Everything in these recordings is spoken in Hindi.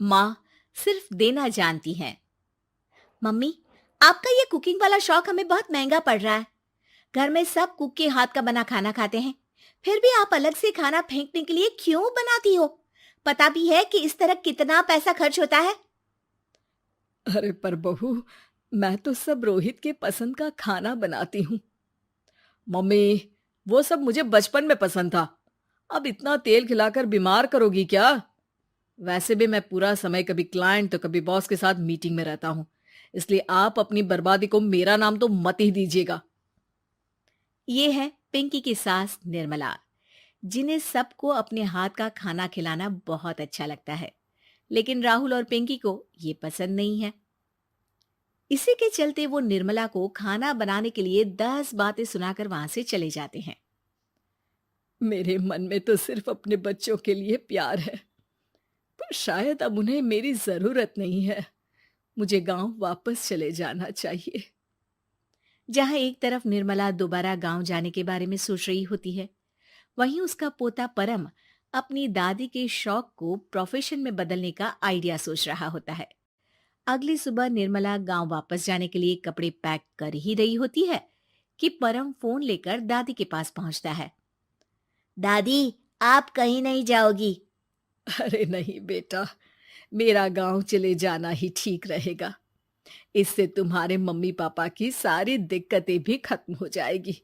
माँ सिर्फ देना जानती हैं। मम्मी, आपका ये कुकिंग वाला शौक हमें बहुत महंगा पड़ रहा है। घर में सब कुक के हाथ का बना खाना खाते हैं, फिर भी आप अलग से खाना फेंकने के लिए क्यों बनाती हो? पता भी है कि इस तरह कितना पैसा खर्च होता है। अरे पर बहू, मैं तो सब रोहित के पसंद का खाना बनाती हूँ। मम्मी, वो सब मुझे बचपन में पसंद था। अब इतना तेल खिलाकर बीमार करोगी क्या? वैसे भी मैं पूरा समय कभी क्लाइंट तो कभी बॉस के साथ मीटिंग में रहता हूँ। इसलिए आप अपनी बर्बादी को मेरा नाम तो मत ही दीजिएगा। ये है पिंकी की सास निर्मला, जिन्हें सबको अपने हाथ का खाना खिलाना बहुत अच्छा लगता है, लेकिन राहुल और पिंकी को ये पसंद नहीं है। इसी के चलते वो निर्मला को खाना बनाने के लिए 10 बातें सुनाकर वहां से चले जाते हैं। मेरे मन में तो सिर्फ अपने बच्चों के लिए प्यार है, पर शायद अब उन्हें मेरी जरूरत नहीं है। मुझे गांव वापस चले जाना चाहिए। जहां एक तरफ निर्मला दोबारा गांव जाने के बारे में सोच रही होती है, वहीं उसका पोता परम अपनी दादी के शौक को प्रोफेशन में बदलने का आइडिया सोच रहा होता है। अगली सुबह निर्मला गांव वापस जाने के लिए कपड़े पैक कर ही रही होती है कि परम फोन लेकर दादी के पास पहुंचता है। दादी, आप कहीं नहीं जाओगी? अरे नहीं बेटा, मेरा गांव चले जाना ही ठीक रहेगा। इससे तुम्हारे मम्मी पापा की सारी दिक्कतें भी खत्म हो जाएगी।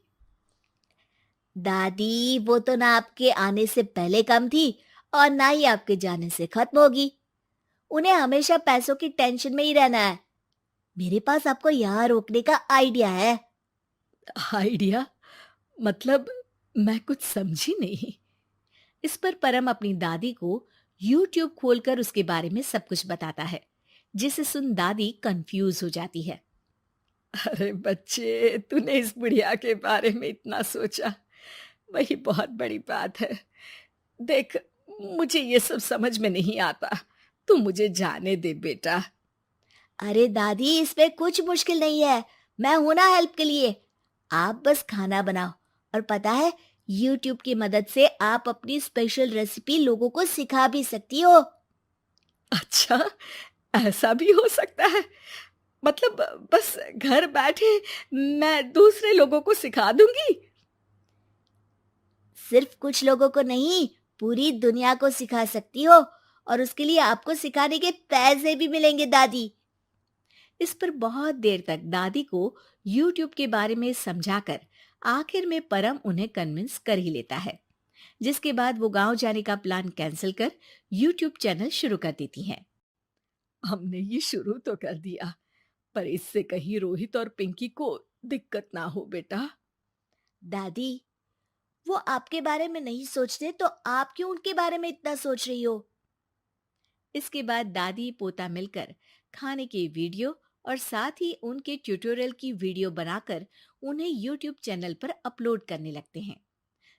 दादी, वो तो ना आपके आने से पहले कम थी और ना ही आपके जाने से खत्म होगी। उन्हें हमेशा पैसों की टेंशन में ही रहना है। मेरे पास आपको यहाँ रोकने का आइडिया है। आइडिया? मतलब, मैं कुछ समझी नहीं। इस पर परम अपनी दादी को YouTube खोलकर उसके बारे में सब कुछ बताता है, जिसे सुन दादी कंफ्यूज हो जाती है। अरे बच्चे, तूने इस बुढ़िया के बारे में इतना सोचा, वही बहुत बड़ी बात है। देख, मुझे ये सब समझ में नहीं आता। तू मुझे जाने दे बेटा। अरे दादी, इसमें कुछ मुश्किल नहीं है। मैं हूं ना हेल्प के लिए। आप बस खाना बनाओ, और पता है, YouTube की मदद से आप अपनी स्पेशल रेसिपी लोगों को सिखा भी सकती हो। अच्छा, ऐसा भी हो सकता है? मतलब, बस घर बैठे मैं दूसरे लोगों को सिखा दूंगी? सिर्फ कुछ लोगों को नहीं, पूरी दुनिया को सिखा सकती हो, और उसके लिए आपको सिखाने के पैसे भी मिलेंगे दादी। इस पर बहुत देर तक दादी को YouTube के बारे में समझाकर आखिर में परम उन्हें कन्विंस कर ही लेता है, जिसके बाद वो गांव जाने का प्लान कैंसिल कर YouTube चैनल शुरू कर देती हैं। हमने ये शुरू तो कर दिया, पर इससे कहीं रोहित और पिंकी को दिक्कत ना हो बेटा। दादी, वो आपके बारे में नहीं सोचते तो आप क्यों उनके बारे में इतना सोच रही हो? इसके बाद दादी पोता मिलकर खाने की वीडियो और साथ ही उनके ट्यूटोरियल की वीडियो बनाकर उन्हें YouTube चैनल पर अपलोड करने लगते हैं।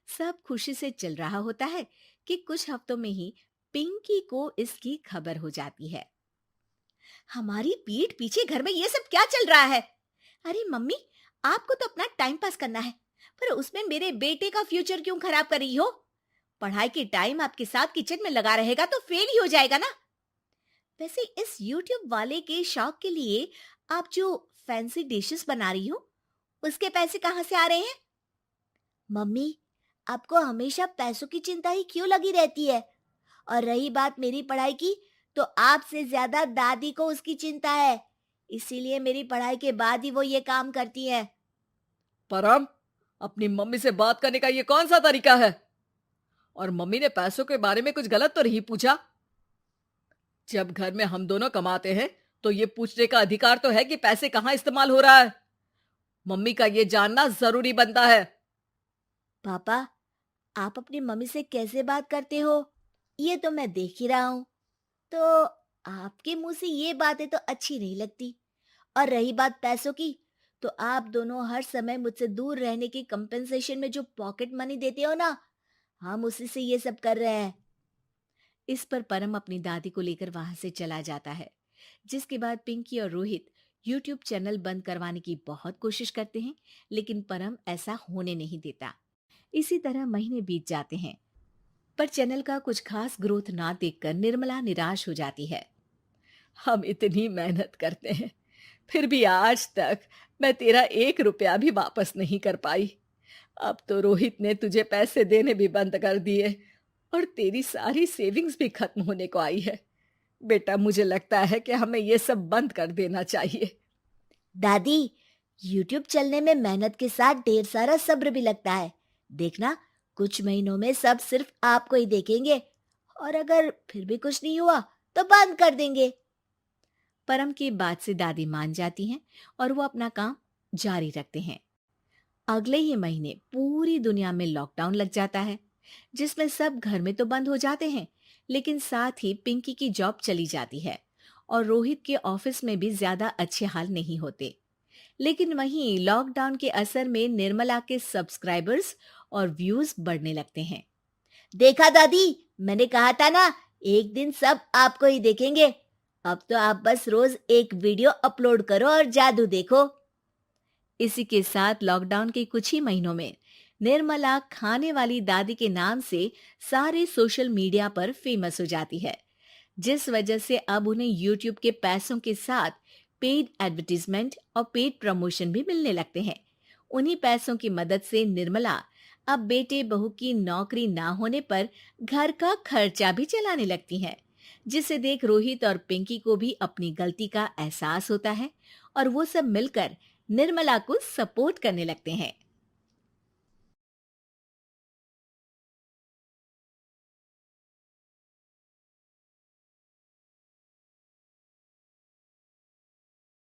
सब खुशी से चल रहा होता है कि कुछ हफ्तों में ही पिंकी को इसकी खबर हो जाती है। हमारी पीठ पीछे घर में ये सब क्या चल रहा है? अरे मम्मी, आपको तो अपना टाइम पास करना है, पर उसमें मेरे बेटे का फ्यूचर क्यों खराब कर रही हो? पढ़ाई के टाइम आपके साथ किचन में लगा रहेगा तो फेल ही हो जाएगा ना। वैसे इस YouTube वाले के शौक के लिए आप जो फैंसी डिशेस बना रही हो, उसके पैसे कहाँ से आ रहे हैं? मम्मी, आपको हमेशा पैसों की चिंता ही क्यों लगी रहती है? और रही बात मेरी पढ़ाई की, तो आपसे ज्यादा दादी को उसकी चिंता है। इसीलिए मेरी पढ़ाई के बाद ही वो ये काम करती है। परम, अपनी मम्मी से बात करने का ये कौन सा तरीका है? और मम्मी ने पैसों के बारे में कुछ गलत तो नहीं पूछा? जब घर में हम दोनों कमाते हैं, तो ये पूछने का अधिकार तो है कि पैसे कहाँ इस्तेमाल हो रहा है। मम्मी का ये जानना जरूरी बनता है। पापा, आप अपनी मम्मी से कैसे बात करते हो, ये तो मैं देख ही रहा हूँ। तो आपके मुंह से ये बातें तो अच्छी नहीं लगती। और रही बात पैसों की, तो आप दोनों हर समय मुझसे दूर रहने की कंपेंसेशन में जो पॉकेट मनी देते हो ना, हम उसी से ये सब कर रहे हैं। इस पर परम अपनी दादी को लेकर वहां से चला जाता है, जिसके बाद पिंकी और रोहित YouTube चैनल बंद करवाने की बहुत कोशिश करते हैं, लेकिन परम ऐसा होने नहीं देता। इसी तरह महीने बीत जाते हैं, पर चैनल का कुछ खास ग्रोथ ना देखकर निर्मला निराश हो जाती है। हम इतनी मेहनत करते हैं, फिर भी आज तक मैं तेरा 1 रुपया भी वापस नहीं कर पाई। अब तो रोहित ने तुझे पैसे देने भी बंद कर दिए और तेरी सारी सेविंग्स भी खत्म होने को आई है। बेटा, मुझे लगता है कि हमें ये सब बंद कर देना चाहिए। दादी, यूट्यूब चलने में मेहनत के साथ ढेर सारा सब्र भी लगता है। देखना, कुछ महीनों में सब सिर्फ आपको ही देखेंगे और अगर फिर भी कुछ नहीं हुआ तो बंद कर देंगे। परम की बात से दादी मान जाती हैं और वो अपना काम जारी रखते हैं। अगले ही महीने पूरी दुनिया में लॉकडाउन लग जाता है, जिसमें सब घर में तो बंद हो जाते हैं, लेकिन साथ ही पिंकी की जॉब चली जाती है और रोहित के ऑफिस में भी ज्यादा अच्छे हाल नहीं होते। लेकिन वहीं लॉकडाउन के असर में निर्मला के सब्सक्राइबर्स और व्यूज बढ़ने लगते हैं। देखा दादी, मैंने कहा था ना, एक दिन सब आपको ही देखेंगे। अब तो आप बस रोज एक वीडियो अपलोड करो और जादू देखो। इसी के साथ लॉकडाउन के कुछ ही महीनों में निर्मला खाने वाली दादी के नाम से सारे सोशल मीडिया पर फेमस हो जाती है, जिस वजह से अब उन्हें यूट्यूब के पैसों के साथ पेड एडवर्टीजमेंट और पेड प्रमोशन भी मिलने लगते हैं। उन्हीं पैसों की मदद से निर्मला अब बेटे बहू की नौकरी ना होने पर घर का खर्चा भी चलाने लगती हैं, जिसे देख रोहित और पिंकी को भी अपनी गलती का एहसास होता है और वो सब मिलकर निर्मला को सपोर्ट करने लगते हैं।